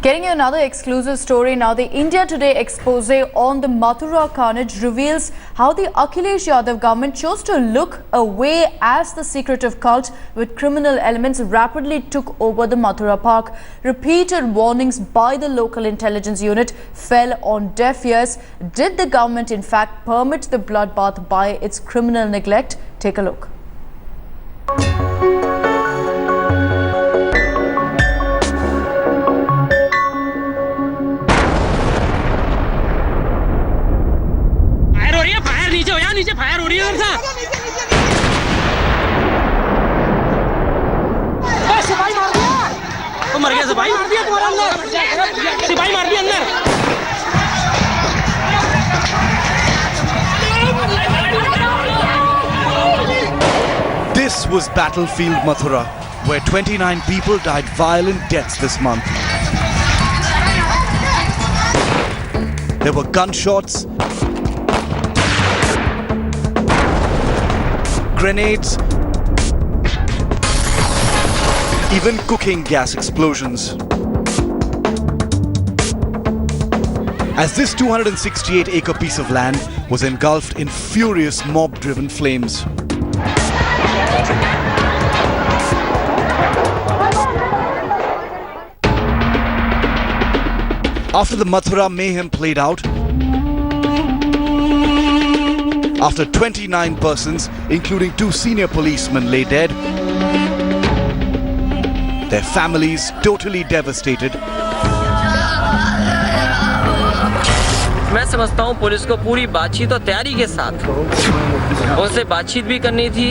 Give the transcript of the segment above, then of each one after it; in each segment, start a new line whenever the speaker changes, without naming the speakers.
Getting you another exclusive story now. The India Today expose on the Mathura carnage reveals how the Akhilesh Yadav government chose to look away as the secretive cult with criminal elements rapidly took over the Mathura park. Repeated warnings by the local intelligence unit fell on deaf ears. Did the government in fact permit the bloodbath by its criminal neglect? Take a look.
नीचे fire हो रही है सिपाही मार दिया तो मर गया सिपाही मार दिया तुम्हारे अंदर सिपाही मार दिया अंदर
This was battlefield Mathura, where 29 people died violent deaths this month. There were gunshots, grenades, even cooking gas explosions. As this 268-acre piece of land was engulfed in furious mob-driven flames. After the Mathura mayhem played out, after 29 persons, including 2 senior policemen, lay dead, their families totally devastated.
मैं समझता हूँ police को पूरी बातचीत और तैयारी के साथ उनसे बातचीत भी करनी थी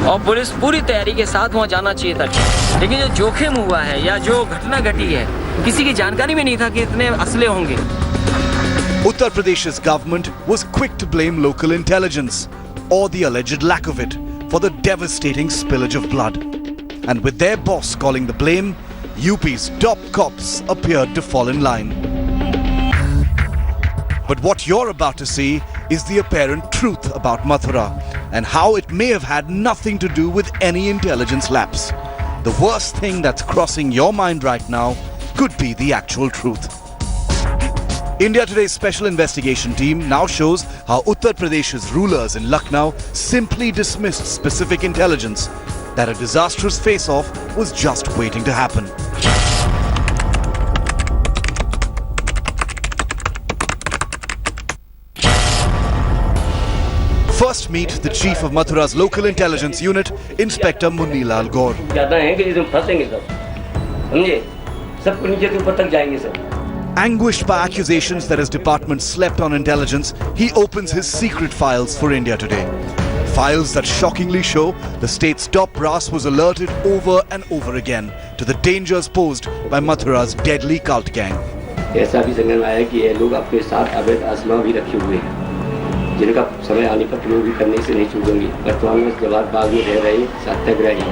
और पुलिस पूरी तैयारी के साथ वहाँ जाना चाहिए था। लेकिन जो जोखिम हुआ है या जो घटना घटी है, किसी की जानकारी में नहीं था कि इतने असले होंगे।
Uttar Pradesh's government was quick to blame local intelligence, or the alleged lack of it, for the devastating spillage of blood. And with their boss calling the blame, UP's top cops appeared to fall in line. But what you're about to see is the apparent truth about Mathura and how it may have had nothing to do with any intelligence lapse. The worst thing that's crossing your mind right now could be the actual truth. India Today's special investigation team now shows how Uttar Pradesh's rulers in Lucknow simply dismissed specific intelligence that a disastrous face-off was just waiting to happen. First meet the chief of Mathura's local intelligence unit, Inspector Munni Lal Gaur. Anguished by accusations that his department slept on intelligence, he opens his secret files for India Today. Files that shockingly show the state's top brass was alerted over and over again to the dangers posed by Mathura's deadly cult gang.
ऐसा भी समझ में आया कि ये लोग अपने साथ अवैध असला भी रखे हुए हैं, जिनका समय आने पर प्रयोग भी करने से नहीं चूकेंगे। वर्तमान में जवाब बाग में रह रहे सत्याग्रही।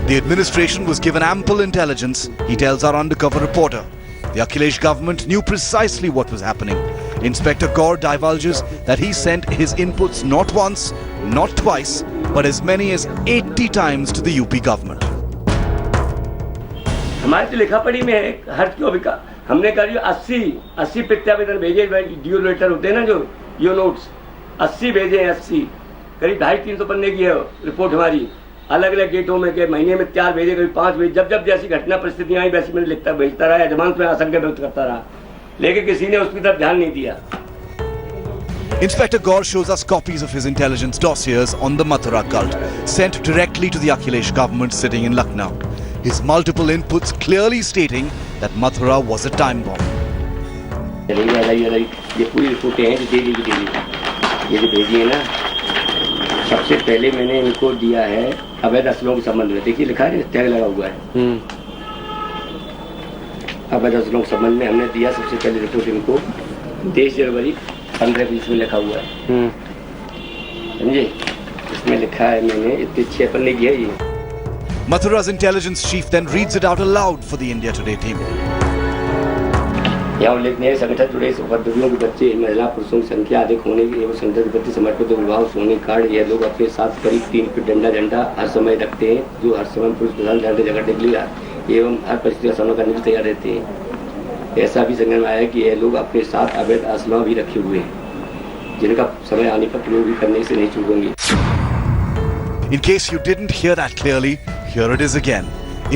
The administration was given ample intelligence, he tells our undercover reporter. The Akhilesh government knew precisely what was happening. Inspector Gaur divulges that he sent his inputs not once, not twice, but as many as 80 times to the UP government.
हमारे तो लिखा पढ़ी में है, हर क्यों भी का हमने कहा जो 80 प्रत्यावेदन भेजे, ड्यू लेटर होते हैं ना जो यो नोट्स 80 भेजे हैं, 80 करीब 250-300 पन्ने की है रिपोर्ट हमारी। अलग अलग डेटों में के महीने में 4 भेजे, कभी 5 भेजे। जब जैसी घटना परिस्थितियां आई वैसी मैंने लिखता भेजता रहा, जमानत में आशंका व्यक्त करता रहा, लेकिन किसी ने उसकी तरफ ध्यान नहीं दिया।
Inspector Gaur shows us copies of his intelligence dossiers on the Mathura cult, sent directly to the Akhilesh government sitting in Lucknow. His multiple inputs clearly stating that Mathura was a time bomb.
ये पूरी रिपोर्टें हैं जो daily की daily ये जो भेजी है ना, सबसे पहले मैंने इनको दिया है अवैध असलों के संबंध में। देखिए लिखा है, टैग लगा हुआ है। अवैध असलों के संबंध में हमने दिया सबसे पहले रिपोर्ट इनको 23 जनवरी 15-20 में लिखा हुआ है, समझे। इसमें लिखा है मैंने इतने 6 पन्ने की है ये।
Mathura's intelligence chief then reads it out aloud for the India Today team.
यहाँ उल्लेखनीय है, संगठन जुड़े उपद्रवियों के बच्चे, महिला पुरुषों की संख्या अधिक होने एवं संगठन के प्रति समर्पित विवाह सोने कार्ड, यह लोग अपने साथ करीब 3 फीट झंडा हर समय रखते हैं, जो हर समय पुरुष प्रधान झंडे झगड़ने के लिए एवं हर परिस्थिति का सामना करने के लिए तैयार रहते हैं। ऐसा भी संज्ञान में आया है कि ये लोग अपने साथ अवैध असला भी रखे हुए हैं, जिनका समय आने पर प्रयोग भी करने से नहीं चूकेंगे।
In case you didn't hear that clearly, here it is again.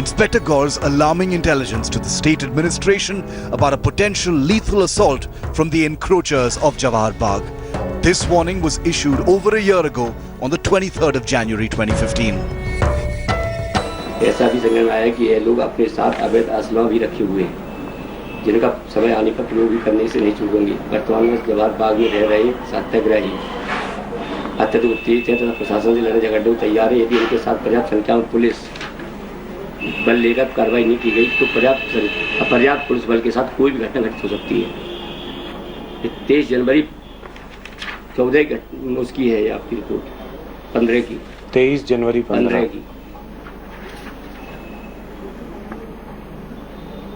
Inspector Gore's alarming intelligence to the state administration about a potential lethal assault from the encroachers of Jawahar Bagh. This warning was issued over a year ago on the 23rd of January 2015.
ऐसा भी संज्ञान में आया है कि ये लोग अपने साथ अवैध असला भी रखे हुए हैं, जिनका समय आने पर प्रयोग भी करने से नहीं चूकेंगे। वर्तमान में जवाहर बाग में रह रहे सत्याग्रही अत्यधिक उत्तेजित है तथा प्रशासन से लड़ने झगड़ने को तैयार है। यदि इनके साथ पर्याप्त संख्या में पुलिस बल लेकर कार्रवाई नहीं की गई तो अपर्याप्त पुलिस बल के साथ कोई भी घटना घटित हो सकती है। 23 जनवरी 14 उसकी है आपकी रिपोर्ट 15 की
23 जनवरी 15
की।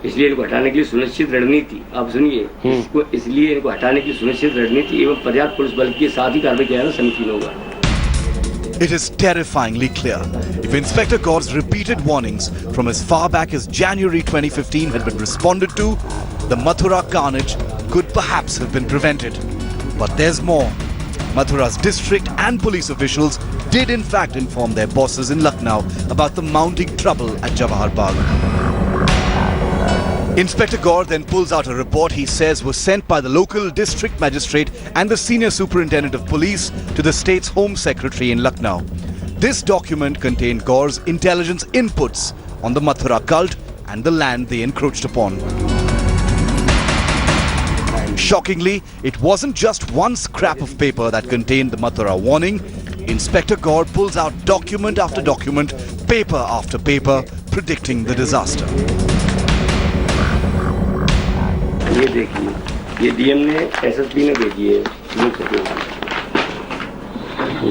इसलिए इनको हटाने के लिए सुनिश्चित रणनीति, आप सुनिए, इसलिए इनको हटाने की सुनिश्चित रणनीति एवं पर्याप्त पुलिस बल के साथ ही कार्रवाई किया जाना समीचीन होगा।
It is terrifyingly clear. If Inspector Gore's repeated warnings from as far back as January 2015 had been responded to, the Mathura carnage could perhaps have been prevented. But there's more. Mathura's district and police officials did in fact inform their bosses in Lucknow about the mounting trouble at Jawahar Bagh. Inspector Gore then pulls out a report he says was sent by the local district magistrate and the senior superintendent of police to the state's home secretary in Lucknow. This document contained Gore's intelligence inputs on the Mathura cult and the land they encroached upon. Shockingly, it wasn't just one scrap of paper that contained the Mathura warning. Inspector Gore pulls out document after document, paper after paper, predicting the disaster.
ये देखिए, ये DM ने SSP ने भेजी है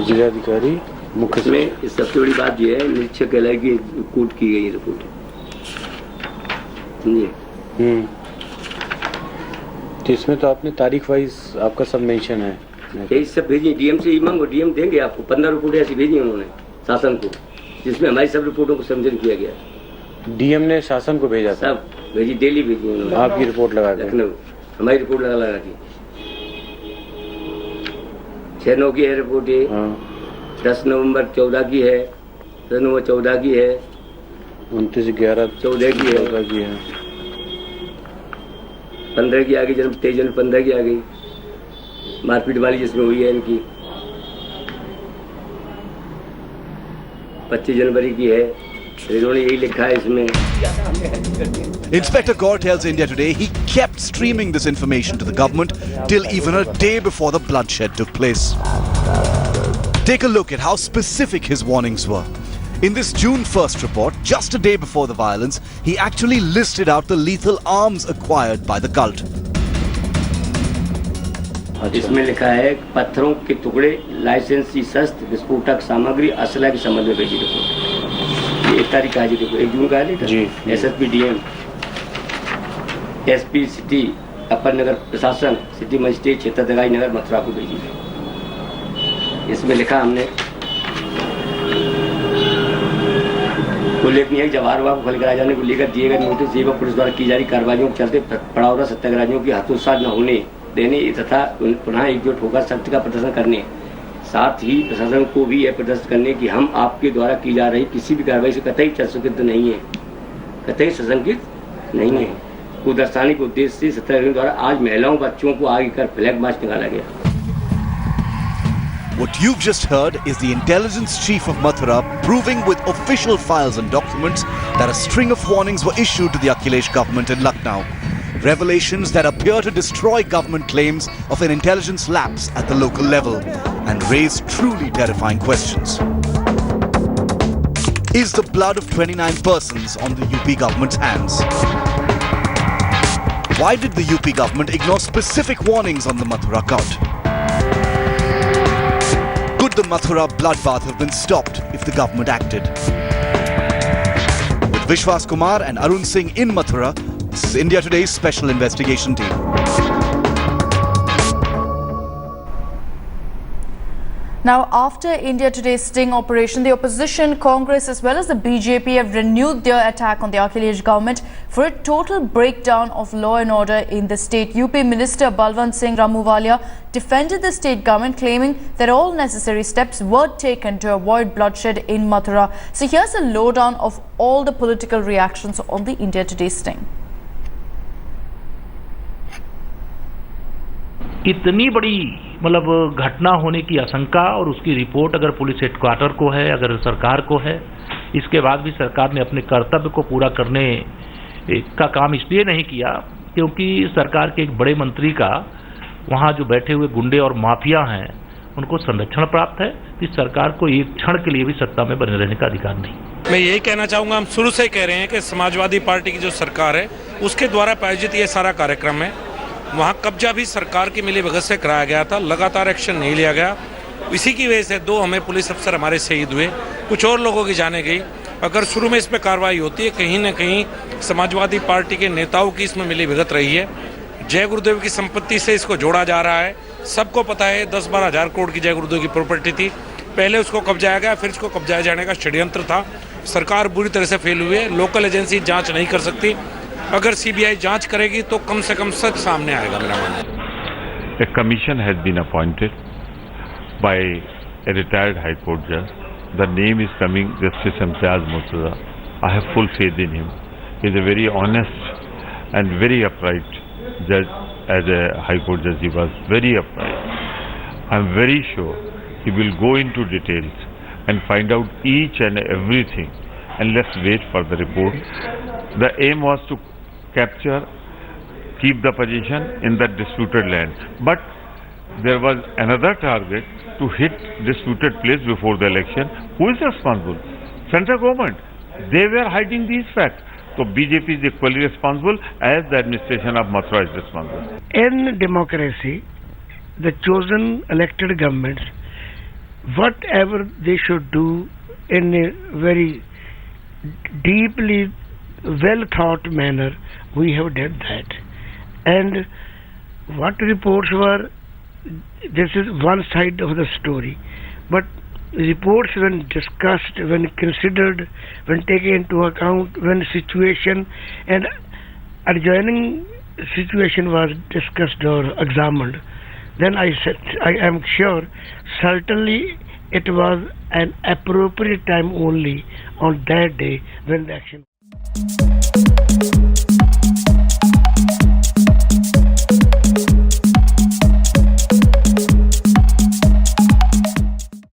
जिलाधिकारी मुख्य
में। इस सबसे बड़ी बात ये है, निरीक्षक कहलाए कि कोर्ट की गई रिपोर्ट, समझिए।
तो इसमें तो आपने तारीख वाइज आपका सब मेंशन है।
यही सब भेजिए, डीएम से ही मांगो, डीएम देंगे आपको। 15 रिपोर्टें ऐसी भेजी उन्होंने शासन को, जिसमें हमारी सब रिपोर्टों को संशोधन किया गया।
डीएम ने शासन को भेजा था,
सब भेजी, डेली भेजी उन्होंने।
आपकी रिपोर्ट लगा के
लखनऊ हमारी रिपोर्ट लगा दी। 6/9 की है रिपोर्ट, 10 नवंबर 14 की है, 10 नवंबर 14 की है,
29/11
14 की है, 15 की आ गई, 23 जनवरी 15 की आ गई, मारपीट वाली जिसमें हुई है इनकी, 25 जनवरी की है। इन्होंने यही लिखा है इसमें।
Inspector Gore tells India Today he kept streaming this information to the government till even a day before the bloodshed took place. Take a look at how specific his warnings were. In this June 1st report, just a day before the violence, he actually listed out the lethal arms acquired by the cult.
इसमें लिखा है पत्थरों के टुकड़े, लाइसेंसी शस्त्र, विस्फोटक सामग्री, असला के संबंध में भेजी रिपोर्ट। ये 1 तारीख का देखो, 1 जून का है जी। एसएसपी डीएम, एसपी सिटी, अपर नगर प्रशासन, सिटी मजिस्ट्रेट, क्षेत्र दगाई नगर, मथुरा को भेजी। इसमें लिखा हमने उल्लेखनीय है कि जवाहर बाग को खल कराए जाने को लेकर दिए गए नोटिस एवं पुलिस द्वारा की जा रही कार्रवाइयों के चलते पड़ावरा सत्याग्रहियों की हतोत्साह न होने देने तथा पुनः एकजुट होकर सत्य का प्रदर्शन करने, साथ ही प्रशासन को भी यह प्रदर्शित करने कि हम आपके द्वारा की जा रही किसी भी कार्रवाई से कतई सशंकित नहीं है, कतई सशंकित नहीं है को दर्शाने के उद्देश्य से सत्याग्रहियों द्वारा आज महिलाओं बच्चों को आगे कर फ्लैग मार्च निकाला गया।
What you've just heard is the intelligence chief of Mathura proving with official files and documents that a string of warnings were issued to the Akhilesh government in Lucknow. Revelations that appear to destroy government claims of an intelligence lapse at the local level and raise truly terrifying questions. Is the blood of 29 persons on the UP government's hands? Why did the UP government ignore specific warnings on the Mathura cult? Could the Mathura bloodbath have been stopped if the government acted? With Vishwas Kumar and Arun Singh in Mathura, this is India Today's special investigation team.
Now, after India Today's sting operation, the opposition, Congress as well as the BJP have renewed their attack on the Akhilesh government for a total breakdown of law and order in the state. UP Minister Balwant Singh Ramuwalia defended the state government, claiming that all necessary steps were taken to avoid bloodshed in Mathura. So here's a lowdown of all the political reactions on the India Today sting.
इतनी बड़ी मतलब घटना होने की आशंका और उसकी report अगर पुलिस हेडक्वार्टर को है, अगर सरकार को है, इसके बाद भी सरकार ने अपने कर्तव्य को पूरा करने का काम इसलिए नहीं किया क्योंकि सरकार के एक बड़े मंत्री का वहाँ जो बैठे हुए गुंडे और माफिया हैं उनको संरक्षण प्राप्त है। इस सरकार को एक क्षण के लिए भी सत्ता में बने रहने का अधिकार नहीं।
मैं यही कहना चाहूँगा, हम शुरू से कह रहे हैं कि समाजवादी पार्टी की जो सरकार है उसके द्वारा प्रायोजित ये सारा कार्यक्रम है। वहाँ कब्जा भी सरकार की मिलीभगत से कराया गया था, लगातार एक्शन नहीं लिया गया। इसी की वजह से 2 हमें पुलिस अफसर हमारे शहीद हुए, कुछ और लोगों की जाने गई। अगर शुरू में इस पर कार्रवाई होती है, कहीं ना कहीं समाजवादी पार्टी के नेताओं की इसमें मिलीभगत रही है। जय गुरुदेव की संपत्ति से इसको जोड़ा जा रहा है। सबको पता है 10-12 हज़ार करोड़ की जय गुरुदेव की प्रॉपर्टी थी, पहले उसको कब्जाया गया, फिर इसको कब्जाए जाने का षड्यंत्र था। सरकार बुरी तरह से फेल हुई है। लोकल एजेंसी जाँच नहीं कर सकती। अगर सीबीआई जांच करेगी तो कम से कम सच सामने आएगा, मेरा मानना है।
A commission has been appointed by a retired High Court judge. The name is coming Justice Imtiaz Murtaza. I have full faith in him. He is a very honest and very upright judge. As a High Court judge, he was very upright. I am very sure he will go into details and find out each and everything. And let's wait for the report. The aim was to capture, keep the position in the disputed land. But there was another target to hit disputed place before the election. Who is responsible? Central government. They were hiding these facts. So BJP is equally responsible as the administration of Mathura is responsible.
In democracy, the chosen elected governments, whatever they should do in a very deeply well thought manner, we have done that. And what reports were, this is one side of the story, but reports when discussed, when considered, when taken into account, when situation and adjoining situation was discussed or examined, then I said, I am sure certainly it was an appropriate time only on that day when the action